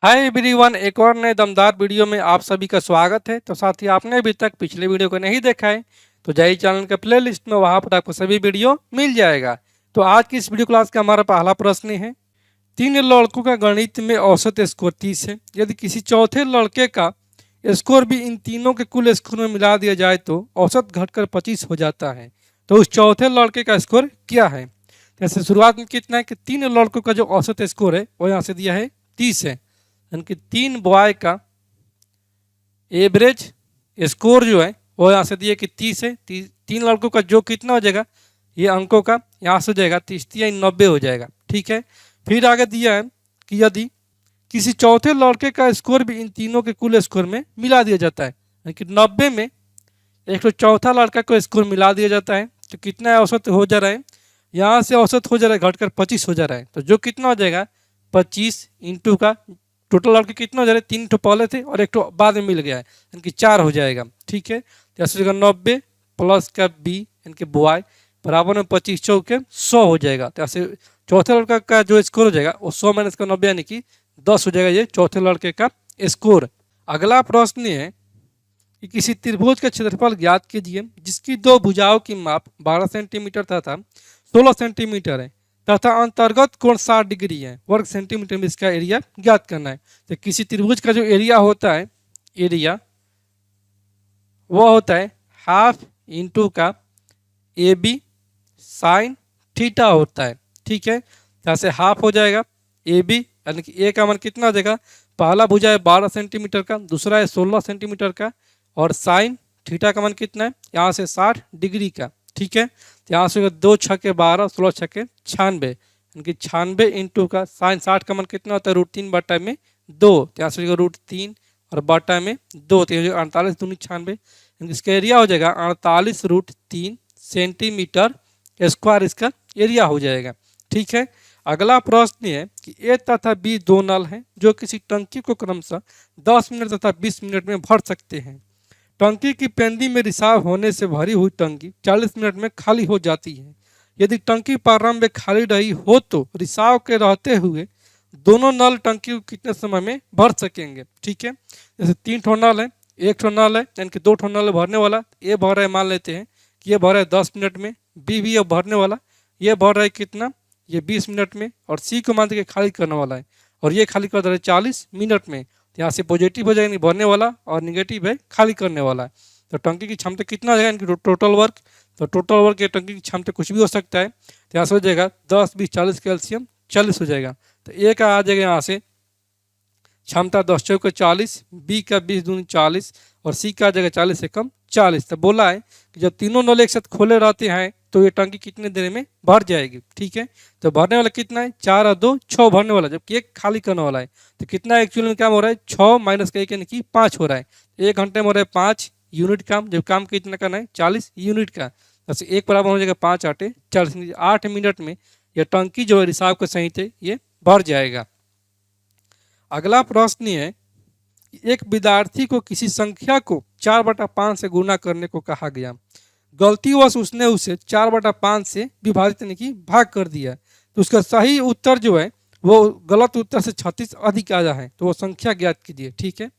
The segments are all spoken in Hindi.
हाय एवरीवन, एक और नए दमदार वीडियो में आप सभी का स्वागत है। तो साथ ही आपने अभी तक पिछले वीडियो को नहीं देखा है तो जाइए चैनल के प्ले लिस्ट में, वहां पर आपको सभी वीडियो मिल जाएगा। तो आज की इस वीडियो क्लास का हमारा पहला प्रश्न है, तीन लड़कों का गणित में औसत स्कोर 30 है। यदि किसी चौथे लड़के का स्कोर भी इन तीनों के कुल स्कोर में मिला दिया जाए तो औसत घटकर 25 हो जाता है। तो उस चौथे लड़के का स्कोर क्या है? जैसे शुरुआत में कितना है कि तीन लड़कों का जो औसत स्कोर है वो यहाँ से दिया है 30 है, यानी कि तीन बॉय का एवरेज स्कोर जो है वो यहाँ से दिए कि 30 है। तीन लड़कों का जो कितना हो जाएगा, ये अंकों का यहाँ से हो जाएगा 30 या 90 हो जाएगा। ठीक है, फिर आगे दिया है कि यदि किसी चौथे लड़के का स्कोर भी इन तीनों के कुल स्कोर में मिला दिया जाता है, यानी कि 90 में एक तो चौथा लड़का को स्कोर मिला दिया जाता है तो कितना औसत हो जा रहा है, यहाँ से औसत हो जा रहा है घटकर 25 हो जा रहा है। तो जो कितना हो जाएगा 25 इंटू का टोटल लड़के कितना हो जा रहा है, तीन ठो पहले थे और एक ठो बाद में मिल गया है, यानी कि 4 हो जाएगा। ठीक है, जैसे 90 प्लस का बी यानी कि बॉय बराबर में 25 चौके 100 हो जाएगा। तो ऐसे चौथे लड़का का जो स्कोर हो जाएगा वो 100 माइनस का 90 यानी कि 10 हो जाएगा, ये चौथे लड़के का स्कोर। अगला प्रश्न है कि किसी त्रिभुज का क्षेत्रफल ज्ञात कीजिए जिसकी दो भुजाओं की माप 12 सेंटीमीटर तथा 16 सेंटीमीटर है तथा अंतर्गत कोण 60 डिग्री है, वर्ग सेंटीमीटर में इसका एरिया ज्ञात करना है। तो किसी त्रिभुज का जो एरिया होता है, एरिया वो होता है हाफ इंटू का ए बी साइन थीटा होता है। ठीक है, जैसे हाफ हो जाएगा ए बी यानी कि ए का मान कितना हो जाएगा, पहला भुजा है 12 सेंटीमीटर का, दूसरा है 16 सेंटीमीटर का, और साइन थीटा का मान कितना है यहाँ से 60 डिग्री का। ठीक है, तो यहाँ से 2 छक्के 12, 16 छक्के 96, यानी कि 96 इंटू का साइन 60 का मान कितना होता है √3 बटा में 2, तो यहाँ से √3 और बटा में 2, तो 48 दूनी 96, इसका एरिया हो जाएगा 48√3 सेंटीमीटर स्क्वायर, इसका एरिया हो जाएगा। ठीक है, अगला प्रश्न है कि ए तथा बी दो नल हैं जो किसी टंकी को क्रमशः 10 मिनट तथा 20 मिनट में भर सकते हैं। टंकी की पेंदी में रिसाव होने से भरी हुई टंकी 40 मिनट में खाली हो जाती है। यदि टंकी प्रारंभ में खाली रही हो तो रिसाव के रहते हुए दोनों नल टंकी को कितने समय में भर सकेंगे। ठीक है, जैसे 3 ठो नल है, एक ठो नल है यानी कि 2 ठो नल भरने वाला, ए भर रहा है, मान लेते हैं कि ये भर रहा है 10 मिनट में, बी भी ये भरने वाला, ये भर रहा है कितना, ये 20 मिनट में, और सी को मान के खाली करने वाला है और ये खाली कर दे रहा है 40 मिनट में। तो यहाँ से पॉजिटिव हो जाएगा भरने वाला और निगेटिव है खाली करने वाला है। तो टंकी की क्षमता कितना हो जाएगा, इनकी टोटल वर्क, तो टोटल वर्क या टंकी की क्षमता कुछ भी हो सकता है। तो यहाँ से हो जाएगा 10 20 40 कैल्शियम 40 हो जाएगा। तो ए का आ जाएगा यहाँ से क्षमता 10 चौके 40, बी का 20 दूनी 40 और सी का आ जाएगा 40 से कम 40। तो बोला है कि जब तीनों नल एक साथ खोले रहते हैं तो ये टंकी कितने देर में भर जाएगी। ठीक है, तो भरने वाला कितना है 4 और 2 6 भरने वाला, जबकि एक खाली करने वाला है। तो कितना एक्चुअली में काम हो रहा है 6 माइनस का 1 यानी कि 5 हो रहा है। 1 घंटे में हो रहा है 5 यूनिट काम, जब काम कितना करना है 40 यूनिट का, बस एक बराबर हो जाएगा 5 8 40, 8 मिनट में यह टंकी जो है रिसाव के सहित ये भर जाएगा। अगला प्रश्न है, एक विद्यार्थी को किसी संख्या को 4/5 से गुणा करने को कहा गया, गलतीवश उसने उसे 4/5 से विभाजित यानी कि भाग कर दिया, तो उसका सही उत्तर जो है वो गलत उत्तर से 36 अधिक आया है, तो वो संख्या ज्ञात कीजिए। ठीक है,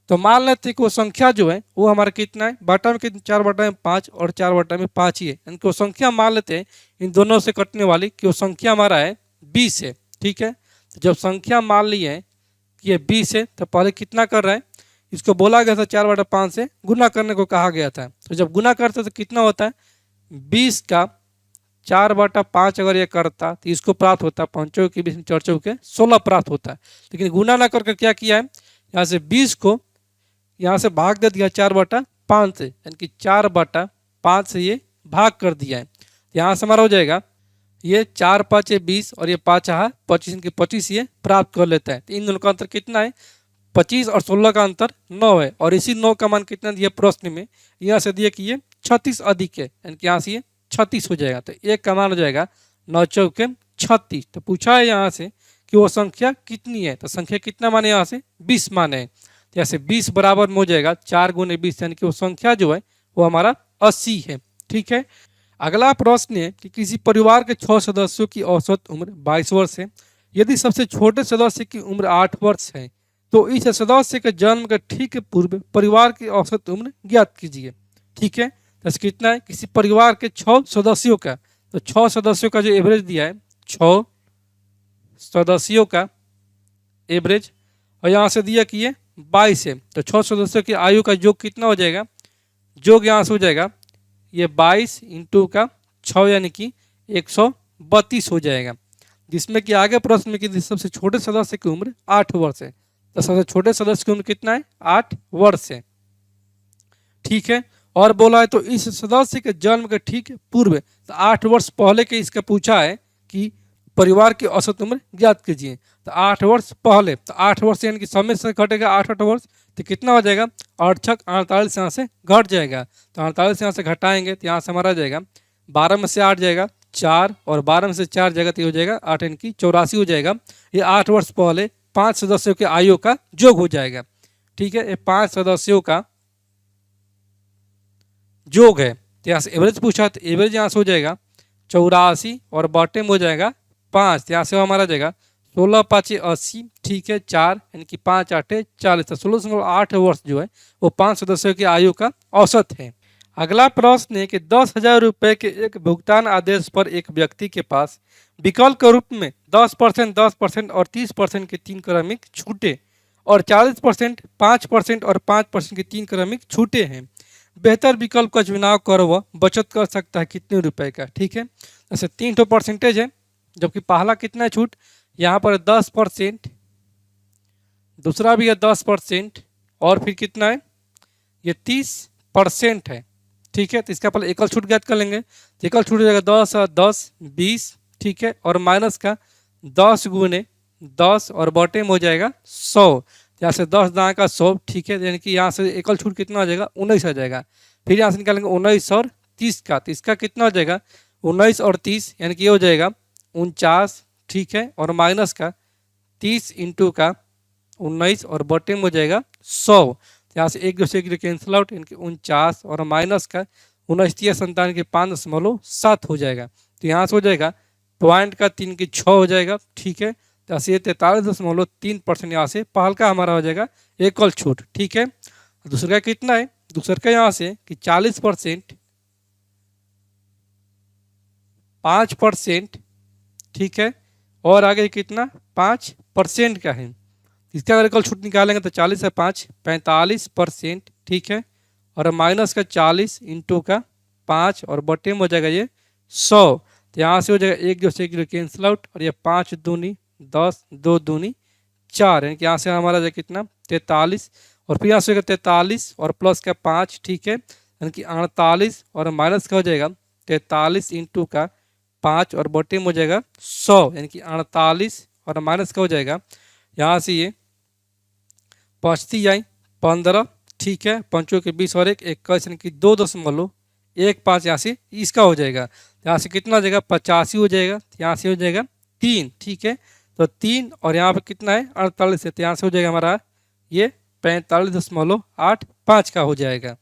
तो मान लेते हैं कि वो संख्या जो है वो हमारा कितना है, बटा में कितना 4/5 और 4/5 ही है, यानी कि वो संख्या मान लेते हैं इन दोनों से कटने वाली कि वो संख्या हमारा है 20 है। ठीक है, तो जब संख्या मान ली है कि ये 20 है तो पहले कितना कर रहा है, इसको बोला गया था 4/5 से गुना करने को कहा गया था। तो जब गुना करते तो कितना होता है 20 का 4/5 अगर ये करता तो इसको प्राप्त होता 5 के 20 4 के 16 प्राप्त होता है, लेकिन गुना ना करके क्या किया है, यहाँ से 20 को यहाँ से भाग दे दिया 4/5 से, यानी कि 4/5 से ये भाग कर दिया है। यहाँ से हमारा हो जाएगा ये 4 5 20 और ये 5 25 इनके 25 ये प्राप्त कर लेता है। तो इन दोनों का अंतर कितना है 25 और 16 का अंतर 9 है, और इसी 9 का मान कितना दिया प्रश्न में, यहाँ से दिया कि ये 36 अधिक है, यानी कि यहाँ से ये 36 हो जाएगा। तो एक का मान हो जाएगा 9 चौके 36। तो पूछा है यहाँ से कि वो संख्या कितनी है, तो संख्या कितना माने यहाँ से 20 माने है, तो यहाँ से 20 बराबर में हो जाएगा 4 × 20, यानी कि वो संख्या जो है वो हमारा 80 है। ठीक है, अगला प्रश्न है कि किसी परिवार के 6 सदस्यों की औसत उम्र 22 वर्ष है। यदि सबसे छोटे सदस्य की उम्र 8 वर्ष है तो इस सदस्य के जन्म के ठीक पूर्व परिवार की औसत उम्र ज्ञात कीजिए। ठीक है, तो कितना है, किसी परिवार के 6 सदस्यों का, तो 6 सदस्यों का जो एवरेज दिया है, 6 सदस्यों का एवरेज, और यहाँ से दिया कि ये 22 है, तो 6 सदस्यों की आयु का योग कितना हो जाएगा, योग यहाँ से हो जाएगा ये 22 इंटू का 6 यानी कि 132 हो जाएगा। जिसमें कि आगे प्रश्न में कि सबसे छोटे सदस्य की उम्र 8 वर्ष है, तो सबसे छोटे सदस्य की उम्र कितना है, 8 वर्ष है। ठीक है, और बोला है तो इस सदस्य के जन्म के ठीक पूर्व, तो 8 वर्ष पहले के इसका पूछा है कि परिवार की औसत उम्र ज्ञात कीजिए। तो 8 वर्ष पहले, तो 8 वर्ष यानी कि समय से घटेगा 8 वर्ष, तो कितना हो जाएगा, 8 छक 48 यहाँ से घट जाएगा। तो 48 यहाँ से घटाएंगे तो यहाँ से हमारा जाएगा 12 में से 8 जाएगा 4, और 12 में से 4 जाएगा तो ये हो जाएगा 8 यानी कि 84 हो जाएगा। ये 8 वर्ष पहले 5 सदस्यों के आयु का योग हो जाएगा। ठीक है, ये 5 सदस्यों का योग है। तो यहाँ से एवरेज पूछा, तो एवरेज यहाँ से हो जाएगा 84 और बॉटम हो जाएगा 5, यहाँ से हमारा जाएगा 16 5 80। ठीक है, 4 यानी कि 5 8 40, 16.8 वर्ष जो है वो 5 सदस्यों की आयु का औसत है। अगला प्रश्न है कि 10,000 रुपये के एक भुगतान आदेश पर एक व्यक्ति के पास विकल्प के रूप में 10%, 10% और 30% के 3 क्रमिक छूटे और 40%, 5% और 5% के 3 क्रमिक छूटे हैं। बेहतर विकल्प का चुनाव कर वह बचत कर सकता है कितने रुपए का। ठीक है, जैसे 3 तो परसेंटेज है, जबकि पहला कितना है छूट, यहाँ पर 10%, दूसरा भी है 10%, और फिर कितना है, ये 30% है। ठीक है, तो इसका पहले एकल छूट ज्ञात कर लेंगे, तो एकल छूट हो जाएगा 10 और 10 20। ठीक है, और माइनस का 10 गुने 10 और बॉटम हो जाएगा 100, यहाँ से 10 दाएं का 100। ठीक है, यानी कि यहाँ से एकल छूट कितना हो जाएगा, 19 आ जाएगा। फिर यहाँ से निकालेंगे 19 और 30 का, तो इसका कितना हो जाएगा, 19 और 30 यानी कि ये हो जाएगा 49। ठीक है, और माइनस का 30 इंटू का 19 और बॉटम हो जाएगा 100। यहाँ से एक दूसरे के कैंसिल आउट, यानी कि 49 और माइनस का 29 संतान के 5.7 हो जाएगा। तो यहाँ से हो जाएगा पॉइंट का 3 की 6 हो जाएगा। ठीक है, तो ये 43.3% यहाँ से पहल का हमारा हो जाएगा एकल छूट। ठीक है, दूसरे का कितना है, दूसरे का यहाँ से कि 40%, 5%। ठीक है, और आगे कितना 5% का है, इसका अगर एकल छूट निकालेंगे तो 40 है 5 45%। ठीक है, और माइनस का 40 इंटू का 5 और बटे में हो जाएगा ये 100। तो यहाँ से हो जाएगा एक जो से कैंसिल आउट, और ये 5 दूनी 10 2 दूनी 4, यानी कि यहाँ से हमारा जाएगा कितना 43, और फिर यहाँ से होगा 43 और प्लस का 5। ठीक है, यानी कि 48, और माइनस का हो जाएगा 43 इंटू का 5 और बटे में हो जाएगा 100, यानी कि 48 और माइनस का हो जाएगा यहाँ से ये 5 आई 15। ठीक है, 5 के 20 और 1 21, यानी कि 2.15 यहाँ से इसका हो जाएगा। यहाँ से कितना हो जाएगा 85 हो जाएगा, यहाँ से हो जाएगा 3। ठीक है, तो 3 और यहाँ पे कितना है 48 है, तो यहाँ से हो जाएगा हमारा ये 45.85 का हो जाएगा।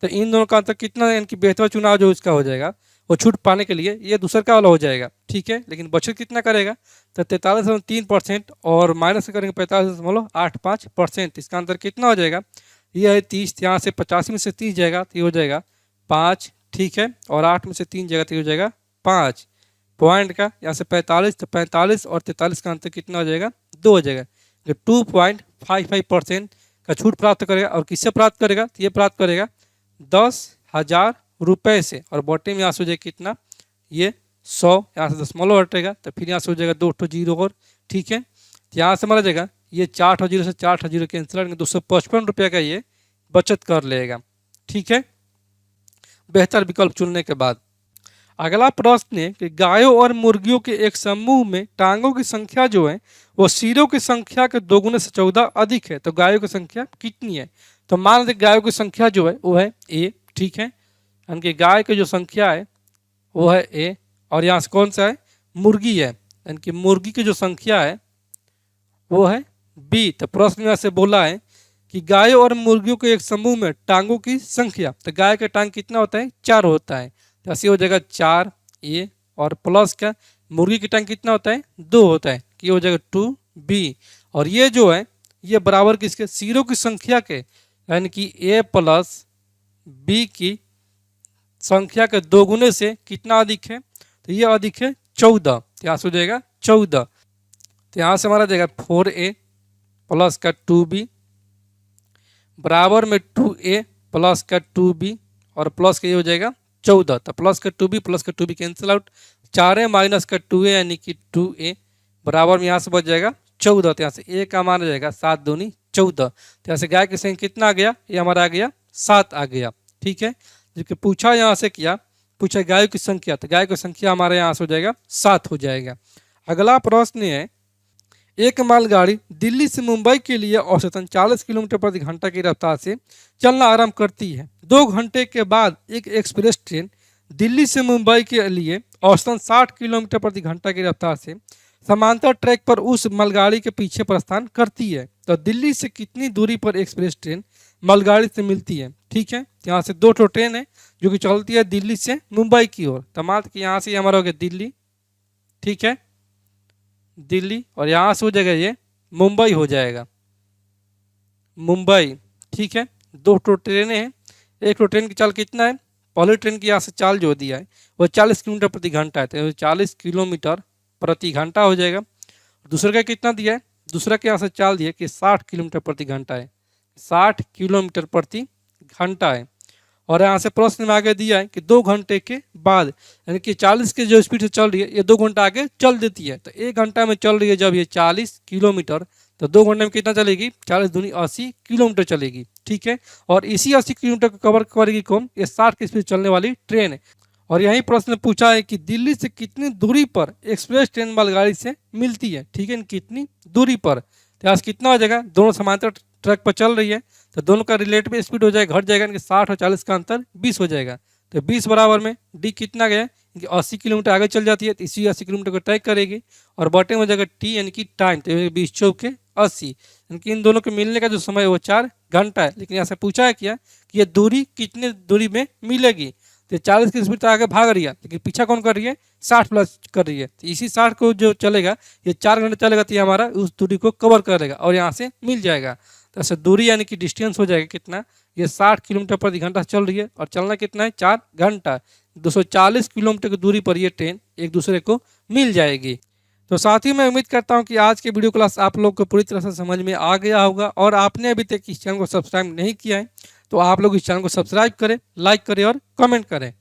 तो इन दोनों का अंतर कितना है, यानी बेहतर चुनाव जो इसका हो जाएगा वो छूट पाने के लिए ये दूसरा का वाला हो जाएगा। ठीक है, लेकिन बचत कितना करेगा, तो 43.3% और माइनस करेंगे 45.85%। इसका अंतर कितना हो जाएगा, ये है 30। यहाँ से 85 में से 30 जाएगा तो ये हो जाएगा 5। ठीक है, और 8 में से 3 जाएगा तो ये हो जाएगा 5 पॉइंट का। यहाँ से 45, तो 45 और 43 का अंतर कितना हो जाएगा 2 हो जाएगा। 2.55% का छूट प्राप्त करेगा, और किससे प्राप्त करेगा, तो ये प्राप्त करेगा 10,000 रुपये से, और बॉटम यहाँ से हो जाएगा कितना ये 100, यहाँ से दशमलव हटेगा तो फिर यहाँ से हो जाएगा 2 जीरो और। ठीक है, तो यहाँ से हमारा जाएगा ये 4 जीरो से 4 जीरो कैंसिल करेंगे, 255 रुपये का ये बचत कर लेगा। ठीक है, बेहतर विकल्प चुनने के बाद अगला प्रश्न है कि गायों और मुर्गियों के एक समूह में टांगों की संख्या जो है वो सिरों की संख्या के 2 गुने से 14 अधिक है, तो गायों की संख्या कितनी है। तो मान लेते गायों की संख्या जो है वो है ए। ठीक है, यानी कि गाय की जो संख्या है वो है ए, और यहाँ से कौन सा है मुर्गी है, यानी कि मुर्गी की जो संख्या है वो है बी। तो प्रश्न में से बोला है कि गायों और मुर्गियों के एक समूह में टांगों की संख्या, तो गाय का टांग कितना होता है 4 होता है, तो ऐसे हो जाएगा 4 ए, और प्लस का मुर्गी की टांग कितना होता है 2 होता है, कि हो जाएगा 2 बी। और ये जो है ये बराबर किसके, जीरो की संख्या के, यानी कि ए प्लस बी की संख्या के दोगुने से कितना अधिक है, तो ये अधिक है 14। तो यहाँ से हो जाएगा 14। तो यहाँ से हमारा जाएगा 4a प्लस का 2b बराबर में 2a प्लस का 2b और प्लस का ये हो जाएगा 14। तो प्लस का 2b प्लस का 2b cancel out, 4a minus का 2a यानी कि 2a बराबर में यहाँ से बच जाएगा 14। तो यहाँ से a का मान आ जाएगा 7 दूनी 14। तो यहाँ से गाय की संख्या कितना आ गया, ये हमारा आ गया 7 आ गया। ठीक है, जबकि पूछा यहाँ से क्या, पूछा गायों की संख्या, तो गाय की संख्या हमारे यहाँ से हो जाएगा 7 हो जाएगा। अगला प्रश्न है, एक मालगाड़ी दिल्ली से मुंबई के लिए औसतन 40 किलोमीटर प्रति घंटा की रफ्तार से चलना आरंभ करती है। 2 घंटे के बाद एक एक्सप्रेस ट्रेन दिल्ली से मुंबई के लिए औसतन 60 किलोमीटर प्रति घंटा की रफ्तार से समांतर ट्रैक पर उस मालगाड़ी के पीछे प्रस्थान करती है। तो दिल्ली से कितनी दूरी पर एक्सप्रेस ट्रेन मालगाड़ी से मिलती है। ठीक है, यहाँ से 2 ठो ट्रेन है जो कि चलती है दिल्ली से मुंबई की ओर। तो मान कि यहाँ से हमारा हो गया दिल्ली, ठीक है, दिल्ली, और यहाँ से हो जाएगा ये मुंबई हो जाएगा, मुंबई। ठीक है, 2 ठो ट्रेनें हैं। एक ठो ट्रेन की चाल कितना है, पहली ट्रेन की यहाँ से चाल जो दिया है वो 40 किलोमीटर प्रति घंटा है, तो 40 किलोमीटर प्रति घंटा हो जाएगा। दूसरे का कितना दिया है, दूसरा के यहाँ से चाल दिया कि 60 किलोमीटर प्रति घंटा है, 60 किलोमीटर प्रति घंटा है। और यहाँ से प्रश्न में आगे दिया है कि 2 घंटे के बाद, यानी कि 40 के जो स्पीड से चल रही है ये 2 घंटा आगे चल देती है। तो 1 घंटा में चल रही है जब ये 40 किलोमीटर, तो 2 घंटे में कितना चलेगी, 40 दूनी 80 किलोमीटर चलेगी। ठीक है, और इसी 80 किलोमीटर को कवर करेगी कौन, ये 60 की स्पीड चलने वाली ट्रेन है। और यही प्रश्न पूछा है कि दिल्ली से कितनी दूरी पर एक्सप्रेस ट्रेन मालगाड़ी से मिलती है। ठीक है, कितनी दूरी पर, तो यहाँ कितना हो जाएगा, दोनों समांतर ट्रैक पर चल रही है तो दोनों का रिलेटिव स्पीड हो जाएगा, घट जाएगा, 60 और 40 का अंतर 20 हो जाएगा। तो 20 बराबर में डी कितना गया, 80 किलोमीटर आगे चल जाती है, तो इसी 80 किलोमीटर को तय करेगी। और बटे में हो जाएगा टी यानी कि टाइम, तो 20 चौके 80, यानी कि इन दोनों के मिलने का जो समय है वो 4 घंटा है। लेकिन यहाँ से पूछा है क्या कि ये दूरी कितने दूरी में मिलेगी, तो 40 की स्पीड तो आगे भाग रही है, लेकिन पीछा कौन कर रही है, 60 प्लस कर रही है। तो इसी 60 को जो चलेगा ये 4 घंटे चलेगा, तो ये हमारा उस दूरी को कवर करेगा और यहाँ से मिल जाएगा। तो ऐसे दूरी यानी कि डिस्टेंस हो जाएगा कितना, ये 60 किलोमीटर प्रति घंटा चल रही है और चलना कितना है, 4 घंटा। 240 किलोमीटर की दूरी पर ये ट्रेन एक दूसरे को मिल जाएगी। तो साथ ही मैं उम्मीद करता हूँ कि आज के वीडियो क्लास आप लोग को पूरी तरह से समझ में आ गया होगा। और आपने अभी तक इस चैनल को सब्सक्राइब नहीं किया है तो आप लोग इस चैनल को सब्सक्राइब करें, लाइक करें और कमेंट करें।